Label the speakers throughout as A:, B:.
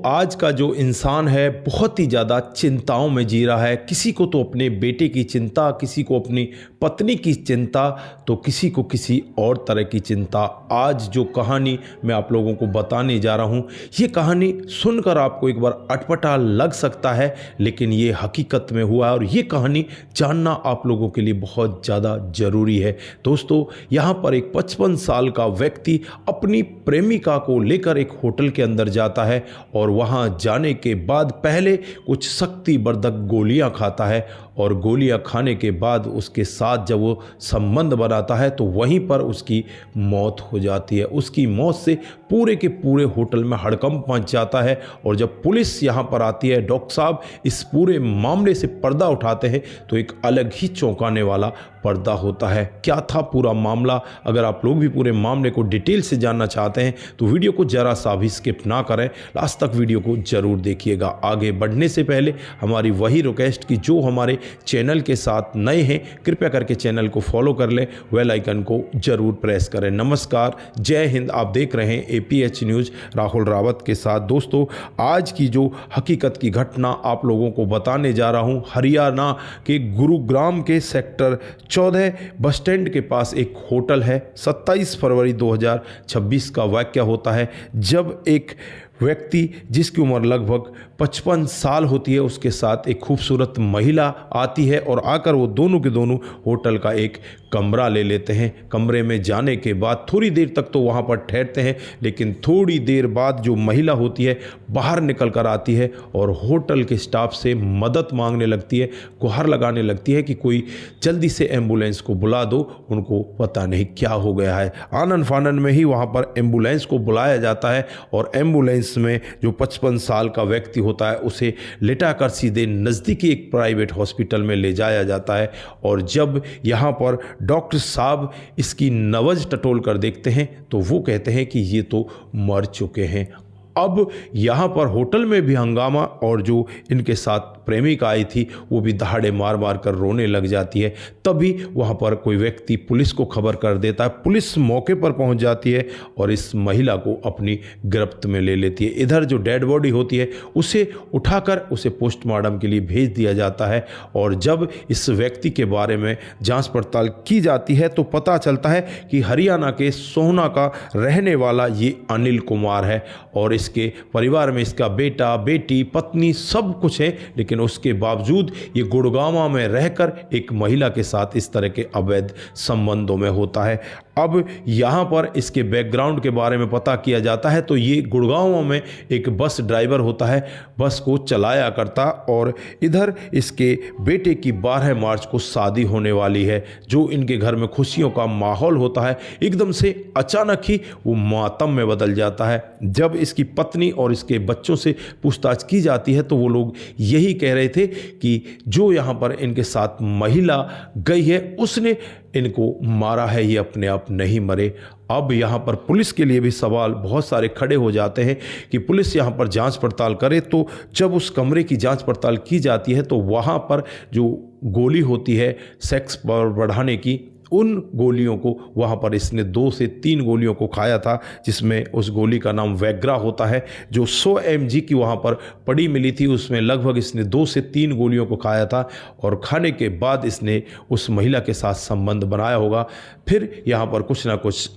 A: आज का जो इंसान है बहुत ही ज़्यादा चिंताओं में जी रहा है। किसी को तो अपने बेटे की चिंता, किसी को अपनी पत्नी की चिंता, तो किसी को किसी और तरह की चिंता। आज जो कहानी मैं आप लोगों को बताने जा रहा हूँ, ये कहानी सुनकर आपको एक बार अटपटा लग सकता है, लेकिन ये हकीकत में हुआ है और ये कहानी जानना आप लोगों के लिए बहुत ज़्यादा ज़रूरी है। दोस्तों, यहाँ पर एक 55 साल का व्यक्ति अपनी प्रेमिका को लेकर एक होटल के अंदर जाता है और वहाँ जाने के बाद पहले कुछ शक्तिवर्धक गोलियाँ खाता है और गोलियाँ खाने के बाद उसके साथ जब वो संबंध बनाता है तो वहीं पर उसकी मौत हो जाती है। उसकी मौत से पूरे के पूरे होटल में हड़कंप मच जाता है और जब पुलिस यहाँ पर आती है, डॉक्टर साहब इस पूरे मामले से पर्दा उठाते हैं तो एक अलग ही चौंकाने वाला पर्दा होता है। क्या था पूरा मामला? अगर आप लोग भी पूरे मामले को डिटेल से जानना चाहते हैं तो वीडियो को जरा सा भी स्किप ना करें, लास्ट तक वीडियो को जरूर देखिएगा। आगे बढ़ने से पहले हमारी वही रिक्वेस्ट कि जो हमारे चैनल के साथ नए हैं कृपया करके चैनल को फॉलो कर लें, बेल आइकन को जरूर प्रेस करें। नमस्कार, जय हिंद। आप देख रहे हैं APH न्यूज़ राहुल रावत के साथ। दोस्तों, आज की जो हकीकत की घटना आप लोगों को बताने जा रहा हूं, हरियाणा के गुरुग्राम के सेक्टर 14 बस स्टैंड के पास एक होटल है। 27 फरवरी 2026 का वाकया होता है जब एक व्यक्ति जिसकी उम्र लगभग 55 साल होती है, उसके साथ एक खूबसूरत महिला आती है और आकर वो दोनों के दोनों होटल का एक कमरा ले लेते हैं। कमरे में जाने के बाद थोड़ी देर तक तो वहाँ पर ठहरते हैं, लेकिन थोड़ी देर बाद जो महिला होती है बाहर निकल कर आती है और होटल के स्टाफ से मदद मांगने लगती है, गुहार लगाने लगती है कि कोई जल्दी से एम्बुलेंस को बुला दो, उनको पता नहीं क्या हो गया है। आनन फानन में ही वहाँ पर एम्बुलेंस को बुलाया जाता है और एम्बुलेंस में जो 55 साल का व्यक्ति होता है उसे लिटाकर सीधे नज़दीकी एक प्राइवेट हॉस्पिटल में ले जाया जाता है। और जब यहाँ पर डॉक्टर साहब इसकी नब्ज टटोल कर देखते हैं तो वो कहते हैं कि ये तो मर चुके हैं। अब यहाँ पर होटल में भी हंगामा और जो इनके साथ प्रेमिका आई थी वो भी दहाड़े मार मार कर रोने लग जाती है। तभी वहाँ पर कोई व्यक्ति पुलिस को खबर कर देता है। पुलिस मौके पर पहुँच जाती है और इस महिला को अपनी गिरफ्त में ले लेती है। इधर जो डेड बॉडी होती है उसे उठाकर उसे पोस्टमार्टम के लिए भेज दिया जाता है और जब इस व्यक्ति के बारे में जाँच पड़ताल की जाती है तो पता चलता है कि हरियाणा के सोहना का रहने वाला ये अनिल कुमार है और इसके परिवार में इसका बेटा, बेटी, पत्नी सब कुछ है, लेकिन उसके बावजूद ये गुड़गांव में रहकर एक महिला के साथ इस तरह के अवैध संबंधों में होता है। अब यहाँ पर इसके बैकग्राउंड के बारे में पता किया जाता है तो ये गुड़गांव में एक बस ड्राइवर होता है, बस को चलाया करता और इधर इसके बेटे की 12 मार्च को शादी होने वाली है। जो इनके घर में खुशियों का माहौल होता है, एकदम से अचानक ही वो मातम में बदल जाता है। जब इसकी पत्नी और इसके बच्चों से पूछताछ की जाती है तो वो लोग यही कह रहे थे कि जो यहाँ पर इनके साथ महिला गई है उसने इनको मारा है, ये अपने आप नहीं मरे। अब यहाँ पर पुलिस के लिए भी सवाल बहुत सारे खड़े हो जाते हैं कि पुलिस यहाँ पर जांच पड़ताल करे। तो जब उस कमरे की जांच पड़ताल की जाती है तो वहाँ पर जो गोली होती है सेक्स पर बढ़ाने की, उन गोलियों को वहाँ पर इसने 2 से 3 गोलियों को खाया था, जिसमें उस गोली का नाम वैग्रा होता है। जो 100 mg की वहाँ पर पड़ी मिली थी उसमें लगभग इसने 2 से 3 गोलियों को खाया था और खाने के बाद इसने उस महिला के साथ संबंध बनाया होगा। फिर यहाँ पर कुछ ना कुछ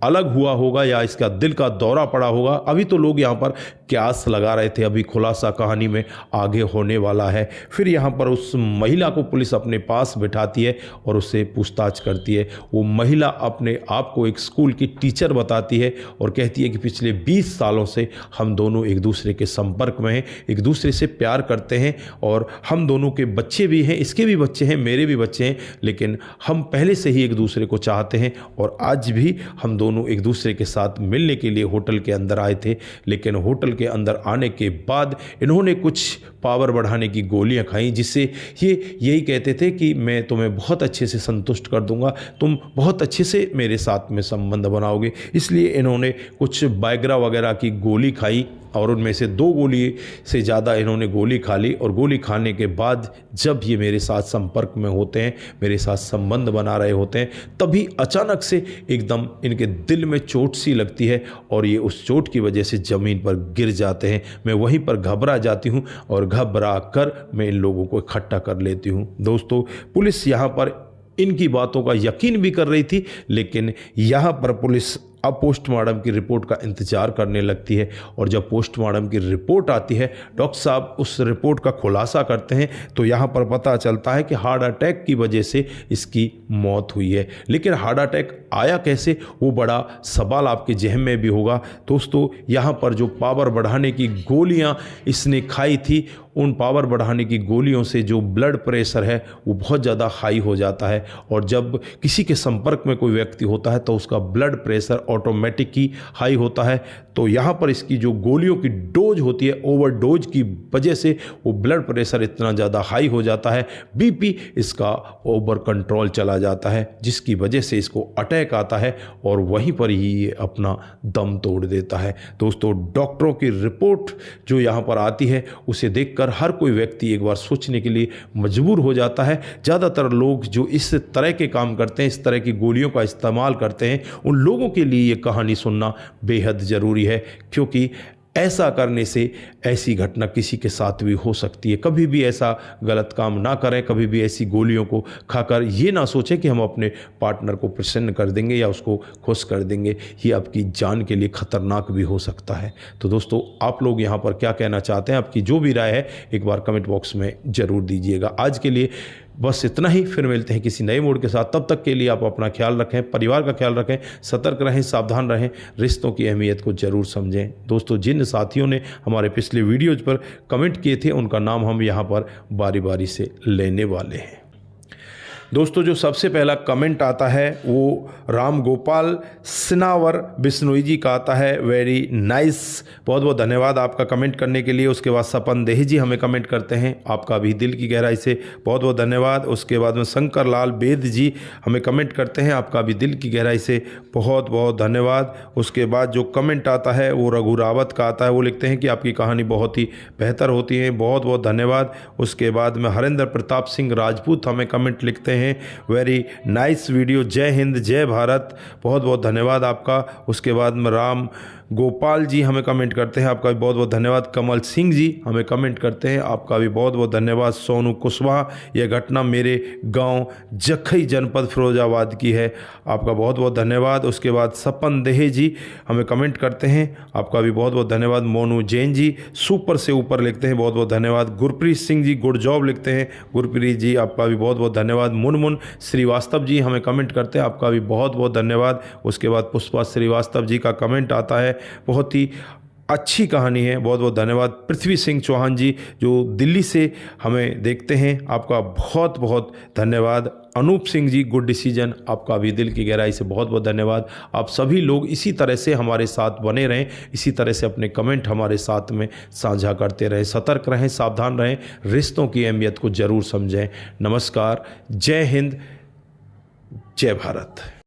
A: अलग हुआ होगा या इसका दिल का दौरा पड़ा होगा। अभी तो लोग यहाँ पर क्यास लगा रहे थे, अभी खुलासा कहानी में आगे होने वाला है। फिर यहाँ पर उस महिला को पुलिस अपने पास बिठाती है और उससे पूछताछ करती है। वो महिला अपने आप को एक स्कूल की टीचर बताती है और कहती है कि पिछले 20 सालों से हम दोनों एक दूसरे के संपर्क में हैं, एक दूसरे से प्यार करते हैं और हम दोनों के बच्चे भी हैं, इसके भी बच्चे हैं, मेरे भी बच्चे हैं, लेकिन हम पहले से ही एक दूसरे को चाहते हैं और आज भी हम दोनों एक दूसरे के साथ मिलने के लिए होटल के अंदर आए थे। लेकिन होटल के अंदर आने के बाद इन्होंने कुछ पावर बढ़ाने की गोलियां खाई, जिससे ये यही कहते थे कि मैं तुम्हें बहुत अच्छे से संतुष्ट कर दूंगा, तुम बहुत अच्छे से मेरे साथ में संबंध बनाओगे। इसलिए इन्होंने कुछ वायग्रा वगैरह की गोली खाई और उनमें से 2 गोली से ज़्यादा इन्होंने गोली खा ली। और गोली खाने के बाद जब ये मेरे साथ संपर्क में होते हैं, मेरे साथ संबंध बना रहे होते हैं, तभी अचानक से एकदम इनके दिल में चोट सी लगती है और ये उस चोट की वजह से ज़मीन पर गिर जाते हैं। मैं वहीं पर घबरा जाती हूँ और घबरा कर मैं इन लोगों को इकट्ठा कर लेती हूँ। दोस्तों, पुलिस यहाँ पर इनकी बातों का यकीन भी कर रही थी, लेकिन यहाँ पर पुलिस अब पोस्टमार्टम की रिपोर्ट का इंतजार करने लगती है। और जब पोस्टमार्टम की रिपोर्ट आती है, डॉक्टर साहब उस रिपोर्ट का खुलासा करते हैं, तो यहाँ पर पता चलता है कि हार्ट अटैक की वजह से इसकी मौत हुई है। लेकिन हार्ट अटैक आया कैसे, वो बड़ा सवाल आपके जहन में भी होगा। दोस्तों, यहाँ पर जो पावर बढ़ाने की गोलियाँ इसने खाई थी, उन पावर बढ़ाने की गोलियों से जो ब्लड प्रेशर है वो बहुत ज़्यादा हाई हो जाता है। और जब किसी के संपर्क में कोई व्यक्ति होता है तो उसका ब्लड प्रेशर ऑटोमेटिक ही हाई होता है। तो यहाँ पर इसकी जो गोलियों की डोज होती है, ओवरडोज की वजह से वो ब्लड प्रेशर इतना ज़्यादा हाई हो जाता है, बीपी इसका ओवर कंट्रोल चला जाता है, जिसकी वजह से इसको अटैक आता है और वहीं पर ही ये अपना दम तोड़ देता है। दोस्तों, डॉक्टरों की रिपोर्ट जो यहाँ पर आती है, उसे देखकर हर कोई व्यक्ति एक बार सोचने के लिए मजबूर हो जाता है। ज़्यादातर लोग जो इस तरह के काम करते हैं, इस तरह की गोलियों का इस्तेमाल करते हैं, उन लोगों के लिए ये कहानी सुनना बेहद ज़रूरी है, क्योंकि ऐसा करने से ऐसी घटना किसी के साथ भी हो सकती है। कभी भी ऐसा गलत काम ना करें, कभी भी ऐसी गोलियों को खाकर ये ना सोचें कि हम अपने पार्टनर को प्रसन्न कर देंगे या उसको खुश कर देंगे। ये आपकी जान के लिए खतरनाक भी हो सकता है। तो दोस्तों, आप लोग यहाँ पर क्या कहना चाहते हैं, आपकी जो भी राय है एक बार कमेंट बॉक्स में ज़रूर दीजिएगा। आज के लिए बस इतना ही, फिर मिलते हैं किसी नए मोड के साथ। तब तक के लिए आप अपना ख्याल रखें, परिवार का ख्याल रखें, सतर्क रहें, सावधान रहें, रिश्तों की अहमियत को ज़रूर समझें। दोस्तों, जिन साथियों ने हमारे पिछले वीडियोज़ पर कमेंट किए थे, उनका नाम हम यहाँ पर बारी बारी से लेने वाले हैं। दोस्तों, जो सबसे पहला कमेंट आता है वो राम गोपाल सिनावर बिश्नोई जी का आता है। वेरी नाइस, बहुत बहुत धन्यवाद आपका कमेंट करने के लिए। उसके बाद सपन देही जी हमें कमेंट करते हैं, आपका भी दिल की गहराई से बहुत बहुत धन्यवाद। उसके बाद में शंकर लाल बेद जी हमें कमेंट करते हैं, आपका भी दिल की गहराई से बहुत बहुत धन्यवाद। उसके बाद जो कमेंट आता है वो रघु रावत का आता है, वो लिखते हैं कि आपकी कहानी बहुत ही बेहतर होती है, बहुत बहुत धन्यवाद। उसके बाद में हरेंद्र प्रताप सिंह राजपूत हमें कमेंट लिखते हैं, वेरी नाइस वीडियो, जय हिंद जय भारत, बहुत बहुत धन्यवाद आपका। उसके बाद में राम गोपाल जी हमें कमेंट करते हैं, आपका भी बहुत बहुत धन्यवाद। कमल सिंह जी हमें कमेंट करते हैं, आपका भी बहुत बहुत धन्यवाद। सोनू कुशवाहा, यह घटना मेरे गांव जखई जनपद फिरोजाबाद की है, आपका बहुत बहुत धन्यवाद। उसके बाद सपन देहे जी हमें कमेंट करते हैं, आपका भी बहुत बहुत धन्यवाद। मोनू जैन जी सुपर से ऊपर लिखते हैं, बहुत बहुत धन्यवाद। गुरप्रीत सिंह जी गुड जॉब लिखते हैं, गुरप्रीत जी आपका भी बहुत बहुत धन्यवाद। मुनमुन श्रीवास्तव जी हमें कमेंट करते हैं, आपका भी बहुत बहुत धन्यवाद। उसके बाद पुष्पा श्रीवास्तव जी का कमेंट आता है, बहुत ही अच्छी कहानी है, बहुत बहुत धन्यवाद। पृथ्वी सिंह चौहान जी जो दिल्ली से हमें देखते हैं, आपका बहुत बहुत धन्यवाद। अनूप सिंह जी गुड डिसीजन, आपका भी दिल की गहराई से बहुत बहुत धन्यवाद। आप सभी लोग इसी तरह से हमारे साथ बने रहें, इसी तरह से अपने कमेंट हमारे साथ में साझा करते रहें, सतर्क रहें, सावधान रहें, रिश्तों की अहमियत को ज़रूर समझें। नमस्कार, जय हिंद, जय भारत।